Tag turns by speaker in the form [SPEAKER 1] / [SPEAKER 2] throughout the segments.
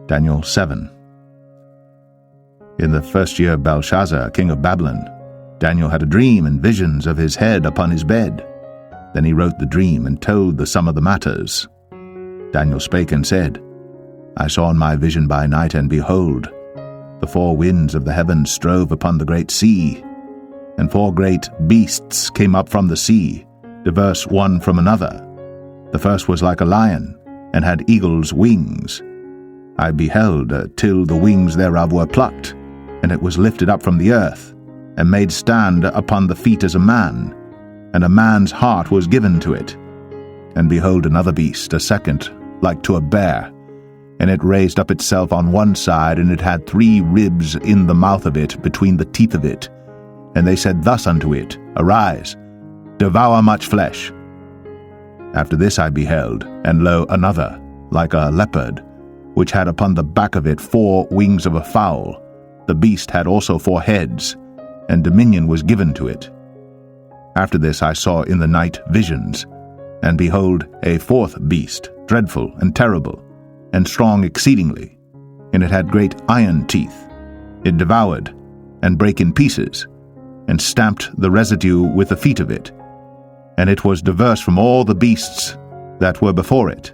[SPEAKER 1] Daniel 7. In the first year of Belshazzar, king of Babylon, Daniel had a dream and visions of his head upon his bed. Then he wrote the dream and told the sum of the matters. Daniel spake and said, I saw in my vision by night, and behold, the four winds of the heavens strove upon the great sea, and four great beasts came up from the sea, diverse one from another. The first was like a lion, and had eagle's wings. I beheld till the wings thereof were plucked, and it was lifted up from the earth, and made stand upon the feet as a man, and a man's heart was given to it. And behold, another beast, a second, like to a bear, and it raised up itself on one side, and it had 3 ribs in the mouth of it, between the teeth of it. And they said thus unto it, Arise, devour much flesh. After this I beheld, and lo, another, like a leopard, which had upon the back of it 4 wings of a fowl. The beast had also 4 heads, and dominion was given to it. After this I saw in the night visions, and behold, a 4th beast, dreadful and terrible, and strong exceedingly, and it had great iron teeth. It devoured, and brake in pieces, and stamped the residue with the feet of it. And it was diverse from all the beasts that were before it,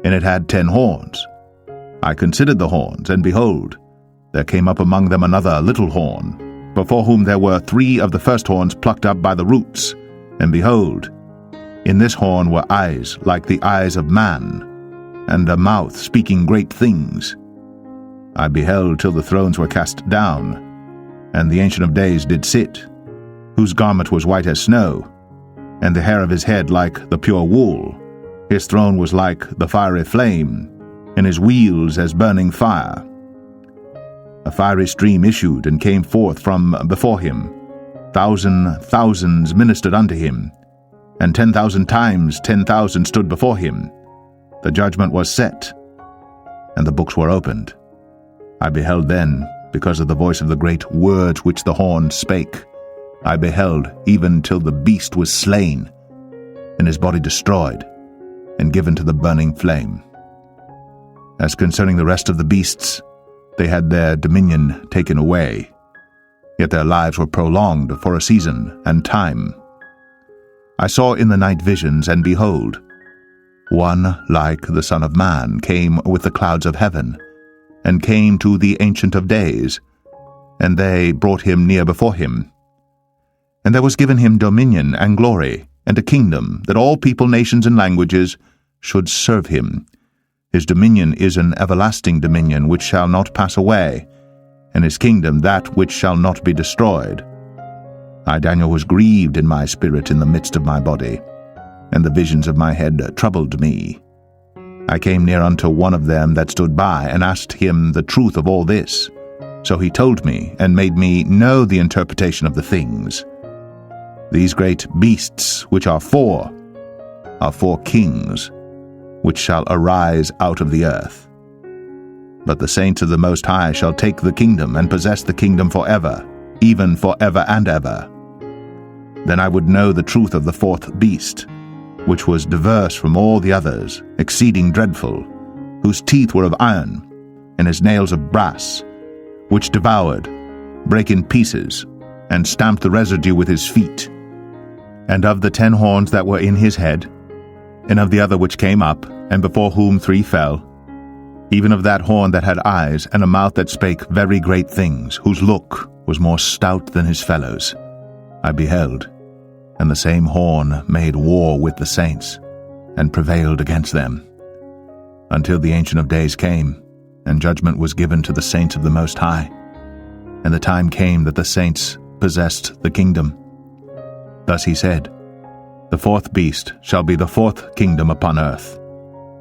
[SPEAKER 1] and it had 10 horns. I considered the horns, and behold, there came up among them another little horn, before whom there were 3 of the first horns plucked up by the roots. And behold, in this horn were eyes like the eyes of man, and a mouth speaking great things. I beheld till the thrones were cast down, and the Ancient of Days did sit, whose garment was white as snow, and the hair of his head like the pure wool. His throne was like the fiery flame, and his wheels as burning fire. A fiery stream issued and came forth from before him. Thousands ministered unto him, and 10,000 times 10,000 stood before him. The judgment was set, and the books were opened. I beheld then, because of the voice of the great words which the horn spake, I beheld even till the beast was slain, and his body destroyed, and given to the burning flame. As concerning the rest of the beasts, they had their dominion taken away, yet their lives were prolonged for a season and time. I saw in the night visions, and behold, one like the Son of Man came with the clouds of heaven, and came to the Ancient of Days, and they brought him near before him. And there was given him dominion and glory, and a kingdom, that all people, nations, and languages should serve him. His dominion is an everlasting dominion which shall not pass away, and his kingdom that which shall not be destroyed. I, Daniel, was grieved in my spirit in the midst of my body, and the visions of my head troubled me. I came near unto one of them that stood by, and asked him the truth of all this. So he told me, and made me know the interpretation of the things. These great beasts, which are 4 kings, which shall arise out of the earth. But the saints of the Most High shall take the kingdom, and possess the kingdom forever, even forever and ever. Then I would know the truth of the 4th beast, which was diverse from all the others, exceeding dreadful, whose teeth were of iron, and his nails of brass, which devoured, brake in pieces, and stamped the residue with his feet. And of the 10 horns that were in his head, and of the other which came up, and before whom 3 fell, even of that horn that had eyes, and a mouth that spake very great things, whose look was more stout than his fellows, I beheld, and the same horn made war with the saints, and prevailed against them, until the Ancient of Days came, and judgment was given to the saints of the Most High, and the time came that the saints possessed the kingdom. Thus he said, The 4th beast shall be the 4th kingdom upon earth,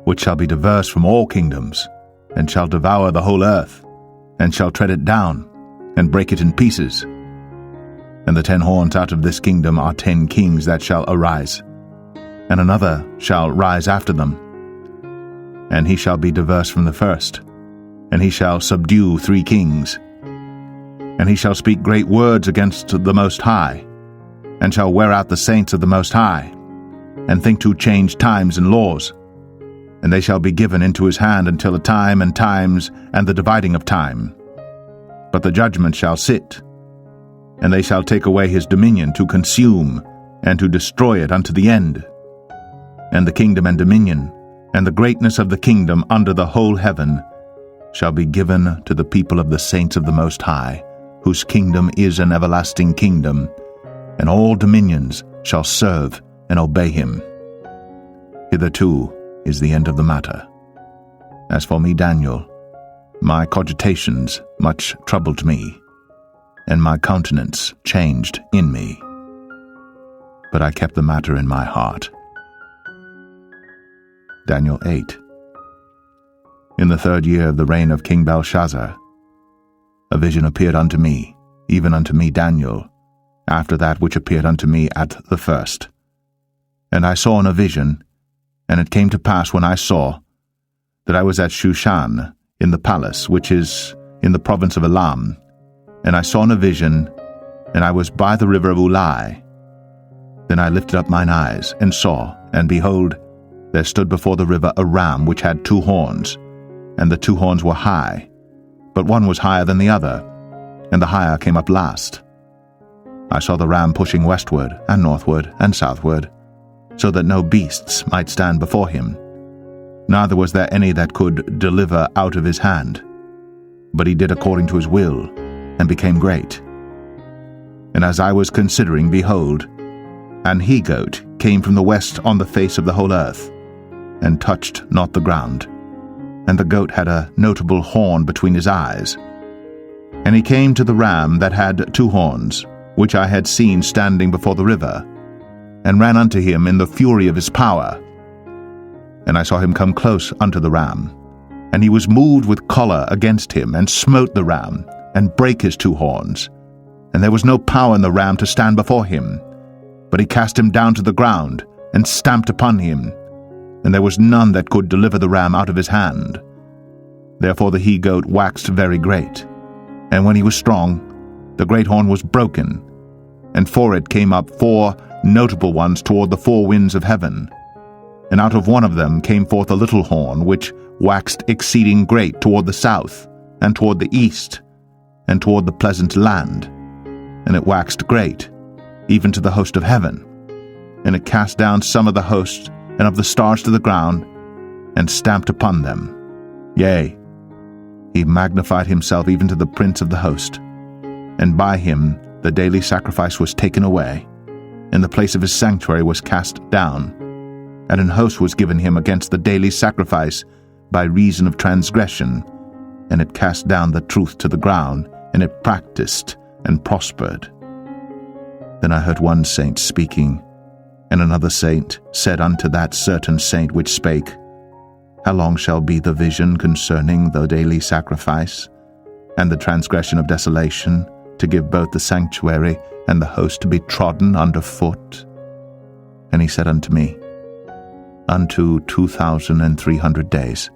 [SPEAKER 1] which shall be diverse from all kingdoms, and shall devour the whole earth, and shall tread it down, and break it in pieces. And the 10 horns out of this kingdom are 10 kings that shall arise, and another shall rise after them. And he shall be diverse from the first, and he shall subdue 3 kings. And he shall speak great words against the Most High, and shall wear out the saints of the Most High, and think to change times and laws. and they shall be given into his hand until a time and times and the dividing of time. But the judgment shall sit, and they shall take away his dominion to consume and to destroy it unto the end. And the kingdom and dominion, and the greatness of the kingdom under the whole heaven, shall be given to the people of the saints of the Most High, whose kingdom is an everlasting kingdom, and all dominions shall serve and obey him. Hitherto is the end of the matter. As for me, Daniel, my cogitations much troubled me, and my countenance changed in me. But I kept the matter in my heart. Daniel 8. In the 3rd year of the reign of King Belshazzar, a vision appeared unto me, even unto me Daniel, after that which appeared unto me at the first. And I saw in a vision, and it came to pass when I saw, that I was at Shushan, in the palace, which is in the province of Elam. And I saw in a vision, and I was by the river of Ulai. Then I lifted up mine eyes, and saw, and behold, there stood before the river a ram which had 2 horns, and the 2 horns were high, but one was higher than the other, and the higher came up last. I saw the ram pushing westward, and northward, and southward, so that no beasts might stand before him. Neither was there any that could deliver out of his hand. But he did according to his will, and became great. And as I was considering, behold, an he-goat came from the west on the face of the whole earth, and touched not the ground. And the goat had a notable horn between his eyes. And he came to the ram that had 2 horns, which I had seen standing before the river, and ran unto him in the fury of his power. And I saw him come close unto the ram, and he was moved with choler against him, and smote the ram, and brake his 2 horns. And there was no power in the ram to stand before him, but he cast him down to the ground, and stamped upon him, and there was none that could deliver the ram out of his hand. Therefore the he-goat waxed very great, and when he was strong, the great horn was broken, and for it came up 4 notable ones toward the 4 winds of heaven. And out of one of them came forth a little horn, which waxed exceeding great toward the south, and toward the east, and toward the pleasant land. And it waxed great, even to the host of heaven. And it cast down some of the host and of the stars to the ground, and stamped upon them. Yea, he magnified himself even to the prince of the host. And by him the daily sacrifice was taken away, and the place of his sanctuary was cast down. And an host was given him against the daily sacrifice by reason of transgression, and it cast down the truth to the ground, and it practiced and prospered. Then I heard one saint speaking, and another saint said unto that certain saint which spake, How long shall be the vision concerning the daily sacrifice, and the transgression of desolation, to give both the sanctuary and the host to be trodden under foot? And he said unto me, Unto 2,300 days,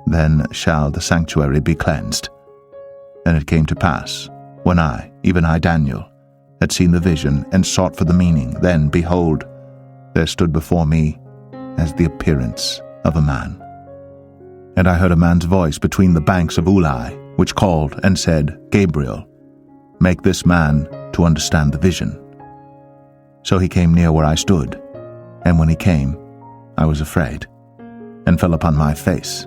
[SPEAKER 1] then shall the sanctuary be cleansed. And it came to pass, when I, even I Daniel, had seen the vision, and sought for the meaning, then, behold, there stood before me as the appearance of a man. And I heard a man's voice between the banks of Ulai, which called and said, Gabriel, make this man to understand the vision. So he came near where I stood, and when he came, I was afraid, and fell upon my face.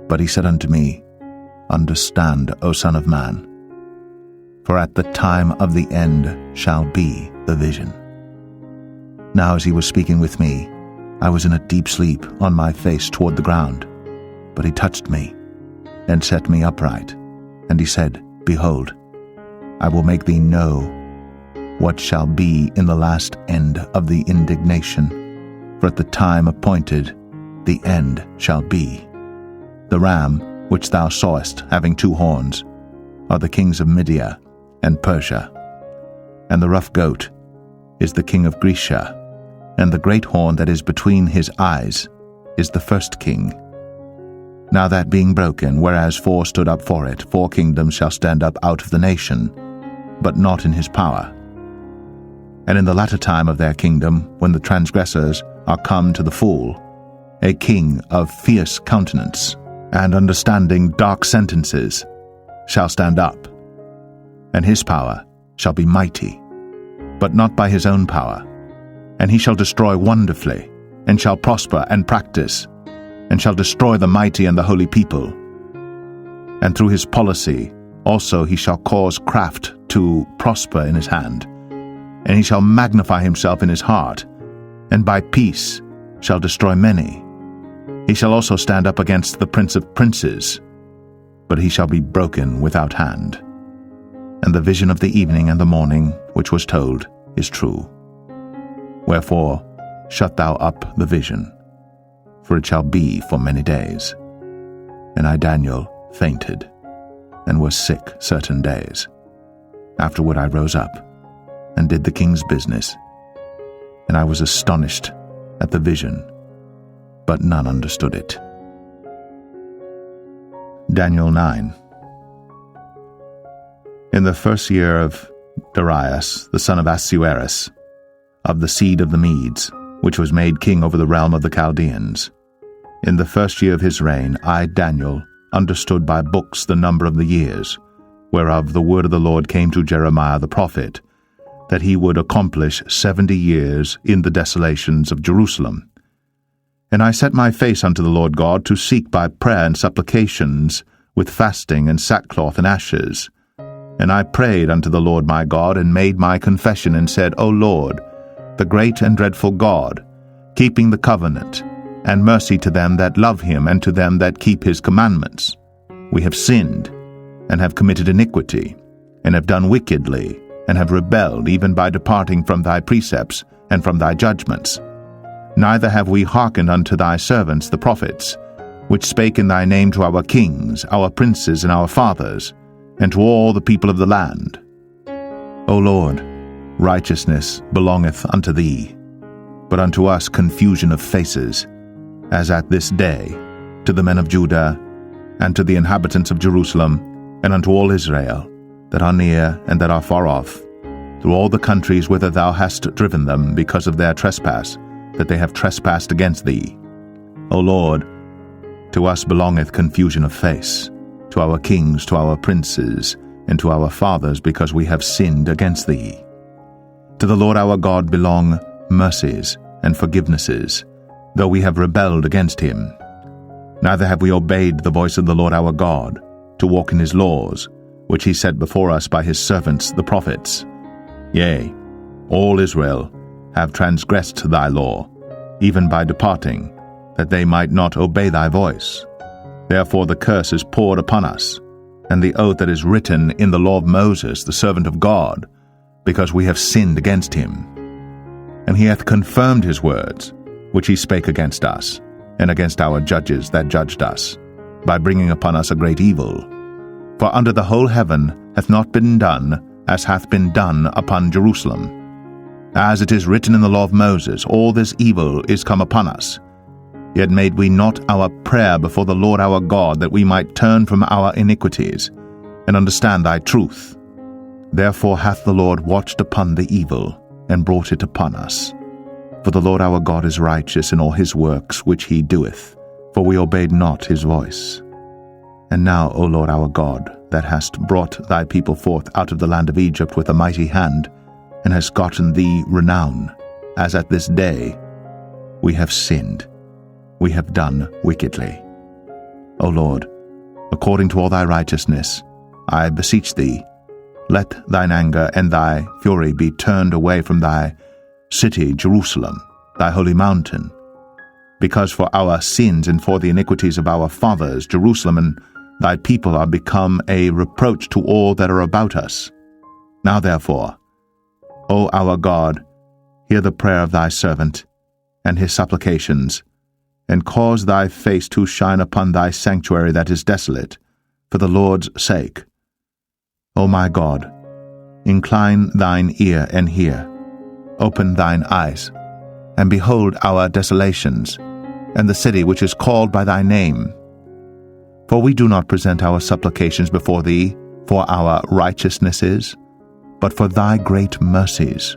[SPEAKER 1] But he said unto me, Understand, O Son of Man, for at the time of the end shall be the vision. Now as he was speaking with me, I was in a deep sleep on my face toward the ground. But he touched me, and set me upright. And he said, Behold, I will make thee know what shall be in the last end of the indignation. For at the time appointed, the end shall be. The ram, which thou sawest, having 2 horns, are the kings of Media and Persia. And the rough goat is the king of Grecia, and the great horn that is between his eyes is the first king. Now that being broken, whereas 4 stood up for it, 4 kingdoms shall stand up out of the nation, but not in his power. And in the latter time of their kingdom, when the transgressors are come to the full, a king of fierce countenance, and understanding dark sentences, shall stand up, and his power shall be mighty, but not by his own power. And he shall destroy wonderfully, and shall prosper and practice, and shall destroy the mighty and the holy people. And through his policy also he shall cause craft to prosper in his hand, and he shall magnify himself in his heart, and by peace shall destroy many. He shall also stand up against the prince of princes, but he shall be broken without hand. And the vision of the evening and the morning, which was told, is true. Wherefore shut thou up the vision, for it shall be for many days. And I, Daniel, fainted, and was sick certain days. Afterward I rose up, and did the king's business. And I was astonished at the vision, but none understood it. Daniel 9. In the first year of Darius, the son of Ahasuerus, of the seed of the Medes, which was made king over the realm of the Chaldeans, in the first year of his reign, I, Daniel, understood by books the number of the years, whereof the word of the Lord came to Jeremiah the prophet, that he would accomplish 70 years in the desolations of Jerusalem. And I set my face unto the Lord God to seek by prayer and supplications, with fasting and sackcloth and ashes. And I prayed unto the Lord my God, and made my confession, and said, O Lord, the great and dreadful God, keeping the covenant, and mercy to them that love him, and to them that keep his commandments. We have sinned, and have committed iniquity, and have done wickedly, and have rebelled, even by departing from thy precepts, and from thy judgments. Neither have we hearkened unto thy servants the prophets, which spake in thy name to our kings, our princes, and our fathers, and to all the people of the land. O Lord, righteousness belongeth unto thee, but unto us confusion of faces, as at this day, to the men of Judah, and to the inhabitants of Jerusalem, and unto all Israel, that are near and that are far off, through all the countries whither thou hast driven them, because of their trespass, that they have trespassed against thee. O Lord, to us belongeth confusion of face, to our kings, to our princes, and to our fathers, because we have sinned against thee. To the Lord our God belong mercies and forgivenesses, though we have rebelled against him. Neither have we obeyed the voice of the Lord our God, to walk in his laws, which he set before us by his servants the prophets. Yea, all Israel have transgressed thy law, even by departing, that they might not obey thy voice. Therefore the curse is poured upon us, and the oath that is written in the law of Moses, the servant of God, because we have sinned against him. And he hath confirmed his words, which he spake against us, and against our judges that judged us, by bringing upon us a great evil. For under the whole heaven hath not been done as hath been done upon Jerusalem. As it is written in the law of Moses, all this evil is come upon us. Yet made we not our prayer before the Lord our God, that we might turn from our iniquities, and understand thy truth. Therefore hath the Lord watched upon the evil, and brought it upon us. For the Lord our God is righteous in all his works which he doeth, for we obeyed not his voice. And now, O Lord our God, that hast brought thy people forth out of the land of Egypt with a mighty hand, and hast gotten thee renown, as at this day, we have sinned, we have done wickedly. O Lord, according to all thy righteousness, I beseech thee, let thine anger and thy fury be turned away from thy city Jerusalem, thy holy mountain, because for our sins and for the iniquities of our fathers Jerusalem and thy people are become a reproach to all that are about us. Now therefore, O our God, hear the prayer of thy servant, and his supplications, and cause thy face to shine upon thy sanctuary that is desolate, for the Lord's sake. O my God, incline thine ear and hear, open thine eyes, and behold our desolations, and the city which is called by thy name. For we do not present our supplications before thee for our righteousnesses, but for thy great mercies.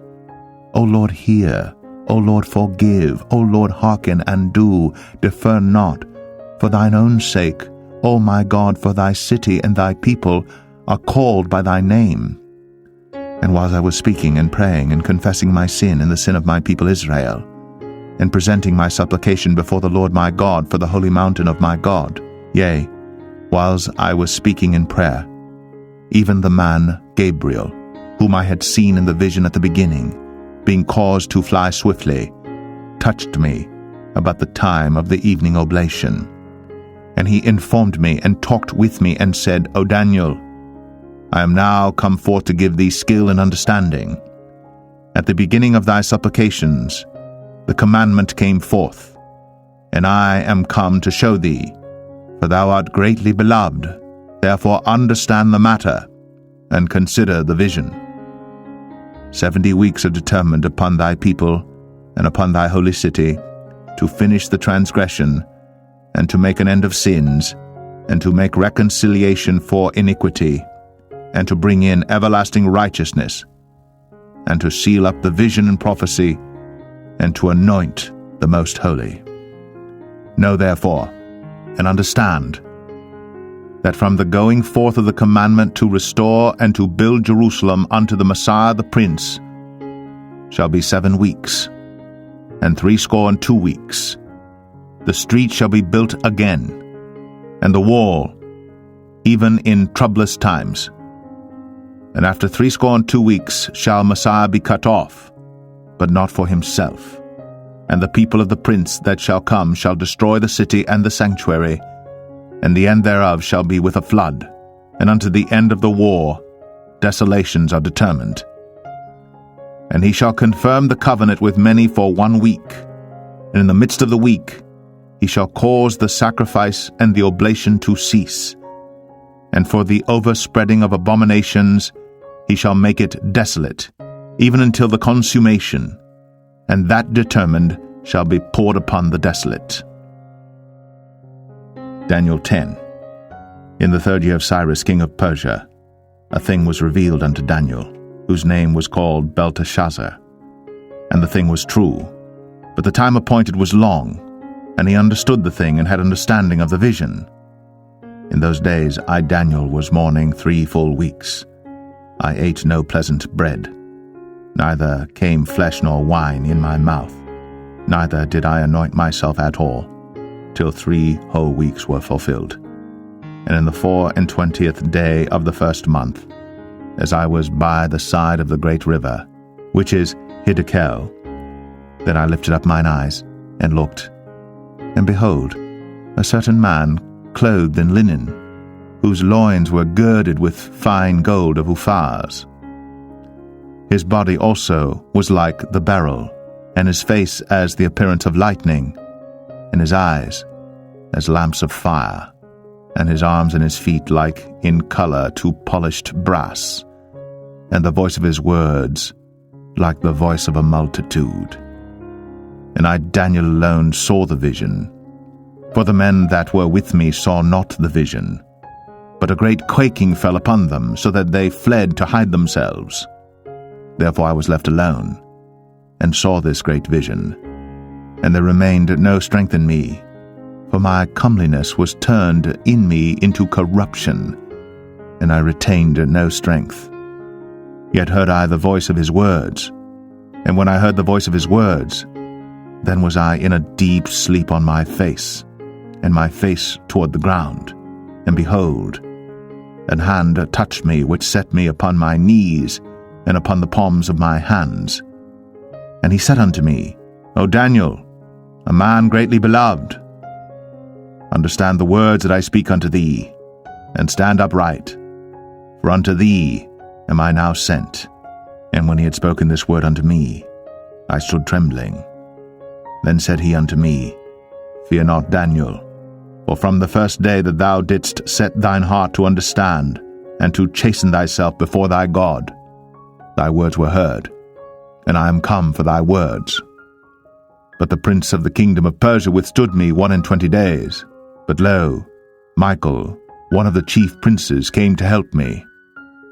[SPEAKER 1] O Lord, hear, O Lord, forgive. O Lord, hearken and do. Defer not. For thine own sake, O my God, for thy city and thy people are called by thy name. And while I was speaking and praying and confessing my sin and the sin of my people Israel, and presenting my supplication before the Lord my God for the holy mountain of my God, yea, whilst I was speaking in prayer, even the man Gabriel, whom I had seen in the vision at the beginning, being caused to fly swiftly, touched me about the time of the evening oblation. And he informed me and talked with me and said, O Daniel, I am now come forth to give thee skill and understanding. At the beginning of thy supplications, the commandment came forth, and I am come to show thee, for thou art greatly beloved. Therefore understand the matter, and consider the vision. 70 weeks are determined upon thy people and upon thy holy city, to finish the transgression, and to make an end of sins, and to make reconciliation for iniquity, and to bring in everlasting righteousness, and to seal up the vision and prophecy, and to anoint the most holy. Know therefore, and understand, that from the going forth of the commandment to restore and to build Jerusalem unto the Messiah the Prince shall be 7 weeks, and 62 weeks. The street shall be built again, and the wall, even in troublous times. And after 62 weeks shall Messiah be cut off, but not for himself. And the people of the prince that shall come shall destroy the city and the sanctuary, and the end thereof shall be with a flood, and unto the end of the war desolations are determined. And he shall confirm the covenant with many for 1 week, and in the midst of the week he shall cause the sacrifice and the oblation to cease, and for the overspreading of abominations he shall make it desolate, even until the consummation, and that determined shall be poured upon the desolate. Daniel 10. In the 3rd year of Cyrus king of Persia, a thing was revealed unto Daniel, whose name was called Belteshazzar. And the thing was true, but the time appointed was long, and he understood the thing and had understanding of the vision. In those days I, Daniel, was mourning 3 full weeks. I ate no pleasant bread, neither came flesh nor wine in my mouth, neither did I anoint myself at all, till 3 whole weeks were fulfilled. And in the 24th day of the 1st month, as I was by the side of the great river, which is Hiddekel, then I lifted up mine eyes, and looked, and behold, a certain man clothed in linen, whose loins were girded with fine gold of Uphaz. His body also was like the beryl, and his face as the appearance of lightning, and his eyes as lamps of fire, and his arms and his feet like in color to polished brass, and the voice of his words like the voice of a multitude. And I, Daniel, alone saw the vision, for the men that were with me saw not the vision, but a great quaking fell upon them, so that they fled to hide themselves. Therefore I was left alone, and saw this great vision, and there remained no strength in me, for my comeliness was turned in me into corruption, and I retained no strength. Yet heard I the voice of his words, and when I heard the voice of his words, then was I in a deep sleep on my face, and my face toward the ground, and behold, an hand touched me, which set me upon my knees, and upon the palms of my hands. And he said unto me, O Daniel, a man greatly beloved, understand the words that I speak unto thee, and stand upright, for unto thee am I now sent. And when he had spoken this word unto me, I stood trembling. Then said he unto me, Fear not, Daniel, for from the first day that thou didst set thine heart to understand, and to chasten thyself before thy God, thy words were heard, and I am come for thy words. But the prince of the kingdom of Persia withstood me 21 days. But lo, Michael, one of the chief princes, came to help me,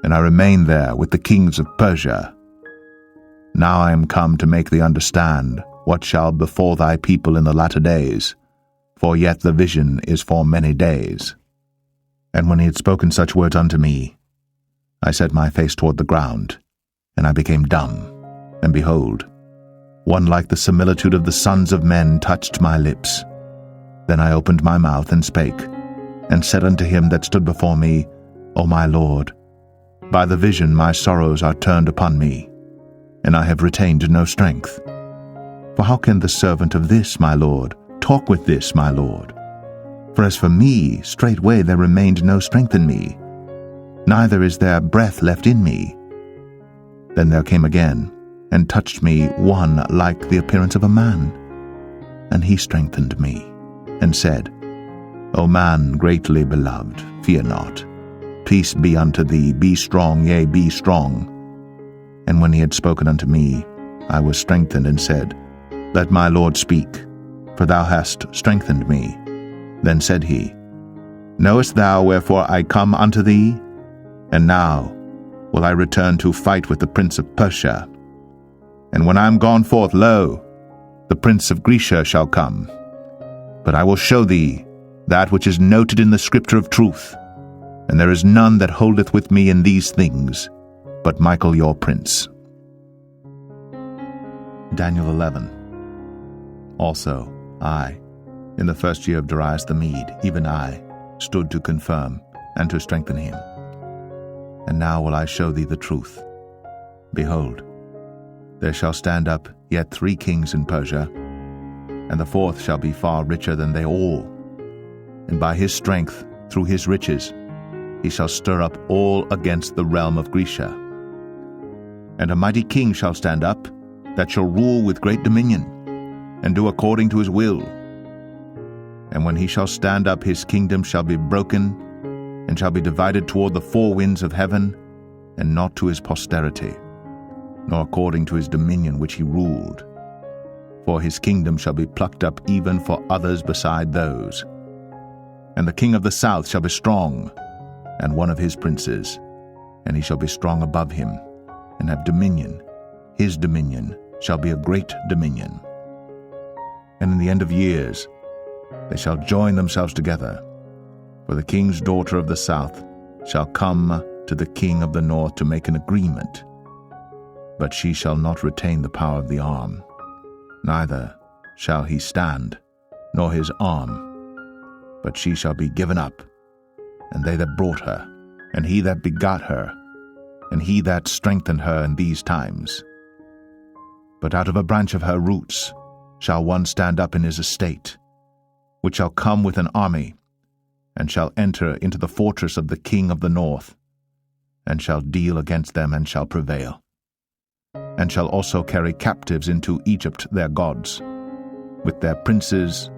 [SPEAKER 1] and I remained there with the kings of Persia. Now I am come to make thee understand what shall befall thy people in the latter days, for yet the vision is for many days. And when he had spoken such words unto me, I set my face toward the ground, and I became dumb, and behold, one like the similitude of the sons of men touched my lips. Then I opened my mouth and spake, and said unto him that stood before me, O my Lord, by the vision my sorrows are turned upon me, and I have retained no strength. For how can the servant of this, my Lord, talk with this, my Lord? For as for me, straightway there remained no strength in me, neither is there breath left in me. Then there came again, and touched me one like the appearance of a man. And he strengthened me, and said, O man greatly beloved, fear not. Peace be unto thee, be strong, yea, be strong. And when he had spoken unto me, I was strengthened, and said, Let my Lord speak, for thou hast strengthened me. Then said he, Knowest thou wherefore I come unto thee? And now will I return to fight with the prince of Persia. And when I am gone forth, lo, the prince of Grecia shall come. But I will show thee that which is noted in the scripture of truth, and there is none that holdeth with me in these things, but Michael your prince. Daniel 11. Also I, in the first year of Darius the Mede, even I, stood to confirm and to strengthen him. And now will I show thee the truth. Behold, there shall stand up yet 3 kings in Persia, and the 4th shall be far richer than they all. And by his strength, through his riches, he shall stir up all against the realm of Grecia. And a mighty king shall stand up, that shall rule with great dominion, and do according to his will. And when he shall stand up, his kingdom shall be broken, and shall be divided toward the 4 winds of heaven, and not to his posterity, nor according to his dominion which he ruled. For his kingdom shall be plucked up even for others beside those. And the king of the south shall be strong, and one of his princes, and he shall be strong above him, and have dominion. His dominion shall be a great dominion. And in the end of years they shall join themselves together, for the king's daughter of the south shall come to the king of the north to make an agreement. But she shall not retain the power of the arm, neither shall he stand, nor his arm, but she shall be given up, and they that brought her, and he that begot her, and he that strengthened her in these times. But out of a branch of her roots shall one stand up in his estate, which shall come with an army, and shall enter into the fortress of the king of the north, and shall deal against them, and shall prevail, and shall also carry captives into Egypt their gods, with their princes,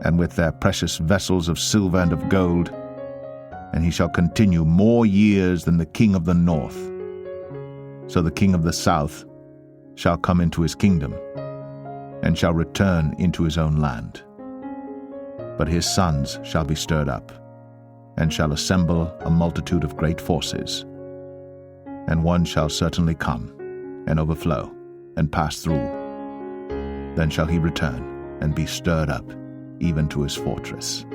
[SPEAKER 1] and with their precious vessels of silver and of gold, and he shall continue more years than the king of the north. So the king of the south shall come into his kingdom, and shall return into his own land. But his sons shall be stirred up, and shall assemble a multitude of great forces. And one shall certainly come, and overflow, and pass through. Then shall he return, and be stirred up, even to his fortress.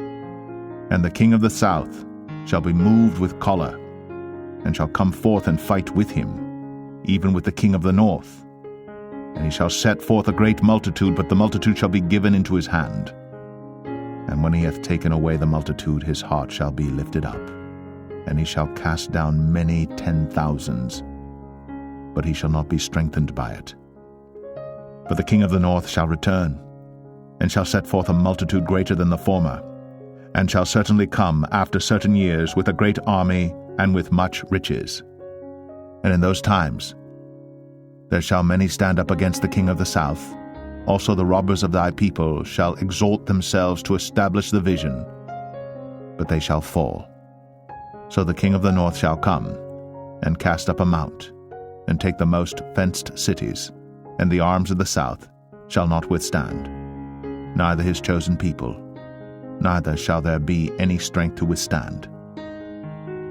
[SPEAKER 1] And the king of the south shall be moved with choler, and shall come forth and fight with him, even with the king of the north. And he shall set forth a great multitude, but the multitude shall be given into his hand. And when he hath taken away the multitude, his heart shall be lifted up, and he shall cast down many 10,000s, but he shall not be strengthened by it. For the king of the north shall return, and shall set forth a multitude greater than the former, and shall certainly come after certain years with a great army and with much riches. And in those times there shall many stand up against the king of the south. Also the robbers of thy people shall exalt themselves to establish the vision, but they shall fall. So the king of the north shall come, and cast up a mount, and take the most fenced cities, and the arms of the south shall not withstand, neither his chosen people, neither shall there be any strength to withstand.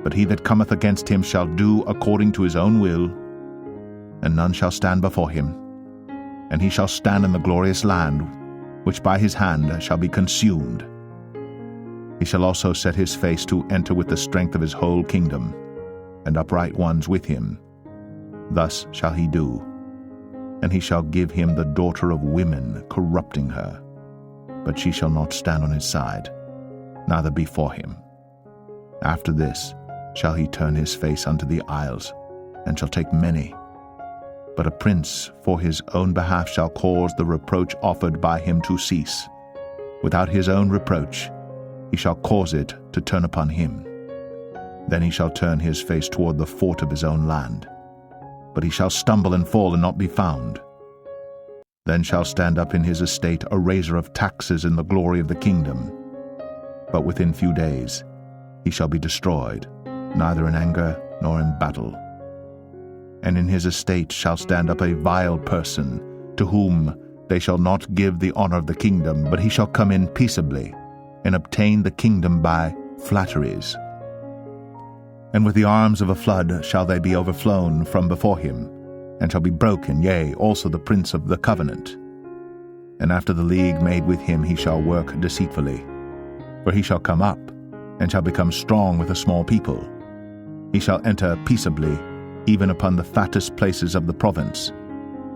[SPEAKER 1] But he that cometh against him shall do according to his own will, and none shall stand before him. And he shall stand in the glorious land, which by his hand shall be consumed. He shall also set his face to enter with the strength of his whole kingdom, and upright ones with him. Thus shall he do. And he shall give him the daughter of women, corrupting her. But she shall not stand on his side, neither before him. After this shall he turn his face unto the isles, and shall take many. But a prince for his own behalf shall cause the reproach offered by him to cease. Without his own reproach he shall cause it to turn upon him. Then he shall turn his face toward the fort of his own land. But he shall stumble and fall and not be found. Then shall stand up in his estate a raiser of taxes in the glory of the kingdom. But within few days he shall be destroyed, neither in anger nor in battle. And in his estate shall stand up a vile person, to whom they shall not give the honor of the kingdom, but he shall come in peaceably, and obtain the kingdom by flatteries. And with the arms of a flood shall they be overflown from before him, and shall be broken, yea, also the prince of the covenant. And after the league made with him he shall work deceitfully. For he shall come up, and shall become strong with a small people. He shall enter peaceably, even upon the fattest places of the province.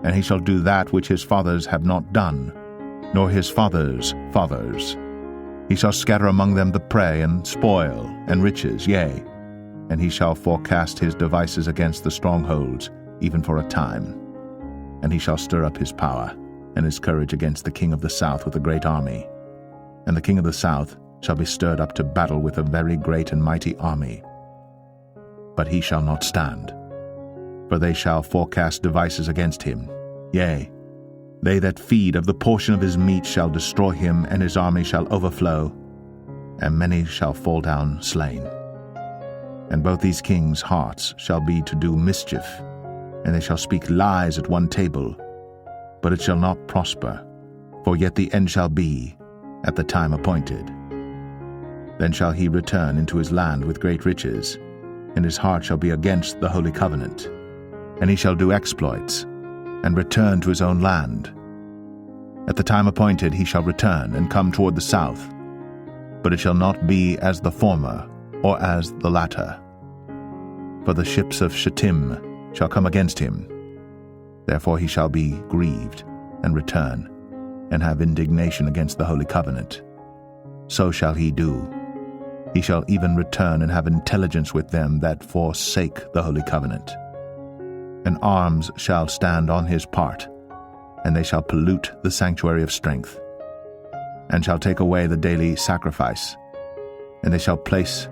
[SPEAKER 1] And he shall do that which his fathers have not done, nor his fathers' fathers. He shall scatter among them the prey, and spoil, and riches, yea, and he shall forecast his devices against the strongholds, even for a time. And he shall stir up his power, and his courage against the king of the south with a great army. And the king of the south shall be stirred up to battle with a very great and mighty army. But he shall not stand, for they shall forecast devices against him. Yea, they that feed of the portion of his meat shall destroy him, and his army shall overflow, and many shall fall down slain. And both these kings' hearts shall be to do mischief, and they shall speak lies at one table, but it shall not prosper, for yet the end shall be at the time appointed. Then shall he return into his land with great riches, and his heart shall be against the holy covenant. And he shall do exploits, and return to his own land. At the time appointed he shall return, and come toward the south, but it shall not be as the former, or as the latter. For the ships of Shittim shall come against him. Therefore he shall be grieved, and return, and have indignation against the holy covenant. So shall he do. He shall even return and have intelligence with them that forsake the holy covenant. And arms shall stand on his part, and they shall pollute the sanctuary of strength, and shall take away the daily sacrifice, and they shall place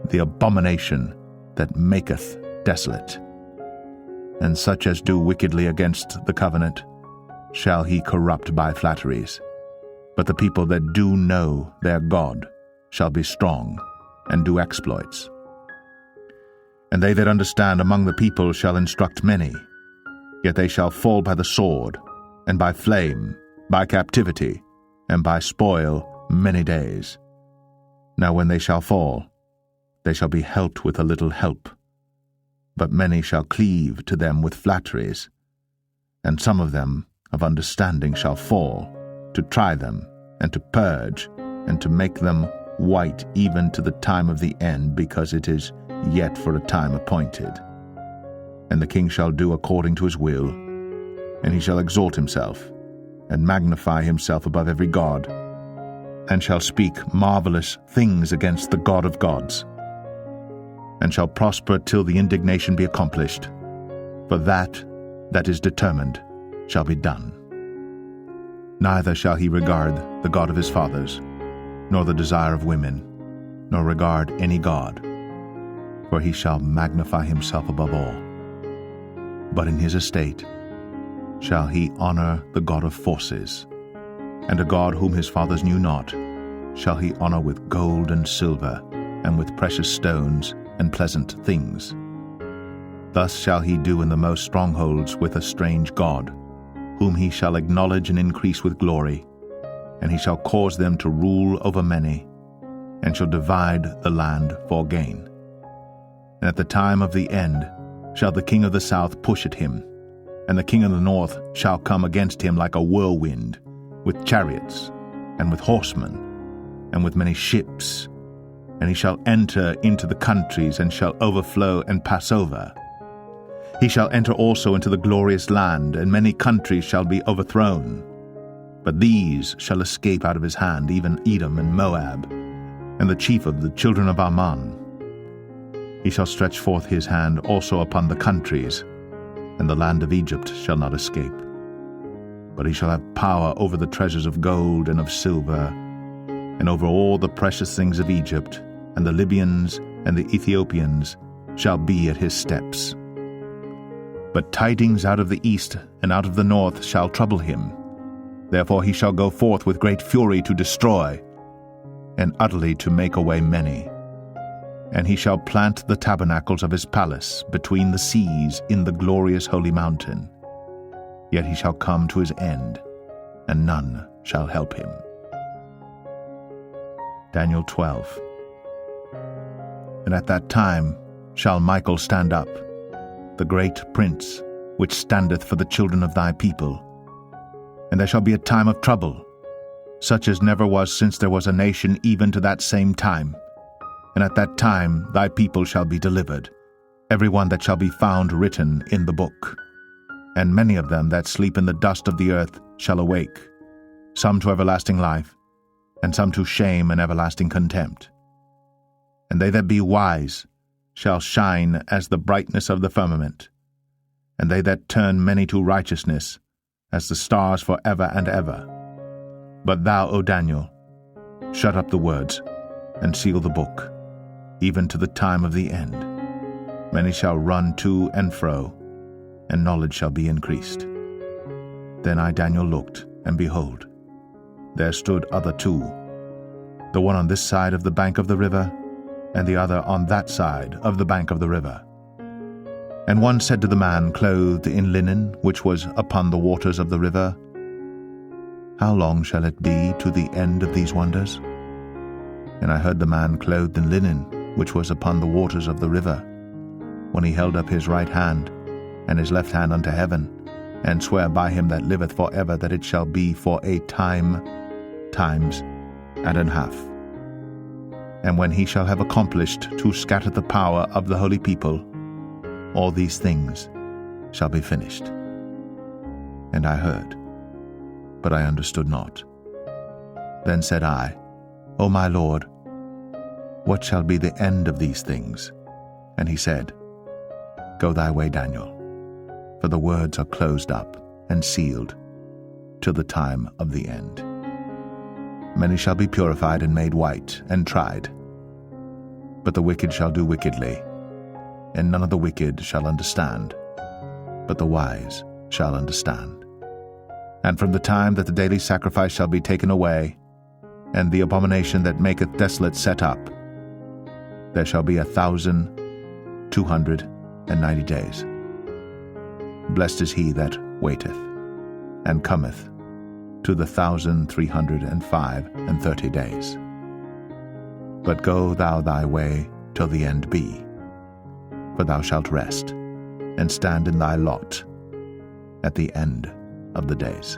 [SPEAKER 1] the abomination that maketh desolate. And such as do wickedly against the covenant shall he corrupt by flatteries. But the people that do know their God shall be strong, and do exploits. And they that understand among the people shall instruct many, yet they shall fall by the sword, and by flame, by captivity, and by spoil many days. Now when they shall fall, they shall be helped with a little help. But many shall cleave to them with flatteries, and some of them of understanding shall fall, to try them, and to purge, and to make them white even to the time of the end, because it is yet for a time appointed. And the king shall do according to his will, and he shall exalt himself, and magnify himself above every god, and shall speak marvelous things against the God of gods, and shall prosper till the indignation be accomplished, for that is determined shall be done. Neither shall he regard the God of his fathers, nor the desire of women, nor regard any god, for he shall magnify himself above all. But in his estate shall he honor the God of forces, and a God whom his fathers knew not shall he honor with gold and silver, and with precious stones and pleasant things. Thus shall he do in the most strongholds with a strange god, whom he shall acknowledge and increase with glory, and he shall cause them to rule over many, and shall divide the land for gain. And at the time of the end shall the king of the south push at him, And the king of the north shall come against him like a whirlwind, with chariots, and with horsemen, and with many ships. And he shall enter into the countries, and shall overflow and pass over. He shall enter also into the glorious land, and many countries shall be overthrown. But these shall escape out of his hand, even Edom and Moab, and the chief of the children of Ammon. He shall stretch forth his hand also upon the countries, and the land of Egypt shall not escape. But he shall have power over the treasures of gold and of silver, and over all the precious things of Egypt, and the Libyans and the Ethiopians shall be at his steps. But tidings out of the east and out of the north shall trouble him. Therefore he shall go forth with great fury to destroy, and utterly to make away many. And he shall plant the tabernacles of his palace between the seas in the glorious holy mountain. Yet he shall come to his end, and none shall help him. Daniel 12. And at that time shall Michael stand up, the great prince, which standeth for the children of thy people. And there shall be a time of trouble, such as never was since there was a nation even to that same time. And at that time thy people shall be delivered, every one that shall be found written in the book. And many of them that sleep in the dust of the earth shall awake, some to everlasting life, and some to shame and everlasting contempt. And they that be wise shall shine as the brightness of the firmament, and they that turn many to righteousness as the stars for ever and ever. But thou, O Daniel, shut up the words, and seal the book, even to the time of the end. Many shall run to and fro, and knowledge shall be increased. Then I, Daniel, looked, and behold, there stood other two, the one on this side of the bank of the river, and the other on that side of the bank of the river. And one said to the man clothed in linen, which was upon the waters of the river, How long shall it be to the end of these wonders? And I heard the man clothed in linen, which was upon the waters of the river, when he held up his right hand and his left hand unto heaven, and sware by him that liveth for ever that it shall be for a time, times, and an half. And when he shall have accomplished to scatter the power of the holy people, all these things shall be finished. And I heard, but I understood not. Then said I, O my Lord, what shall be the end of these things? And he said, Go thy way, Daniel, for the words are closed up and sealed till the time of the end. Many shall be purified and made white and tried. But the wicked shall do wickedly, and none of the wicked shall understand, but the wise shall understand. And from the time that the daily sacrifice shall be taken away, and the abomination that maketh desolate set up, there shall be 1,290 days. Blessed is he that waiteth, and cometh to the 1,330 days. But go thou thy way till the end be, for thou shalt rest, and stand in thy lot at the end of the days.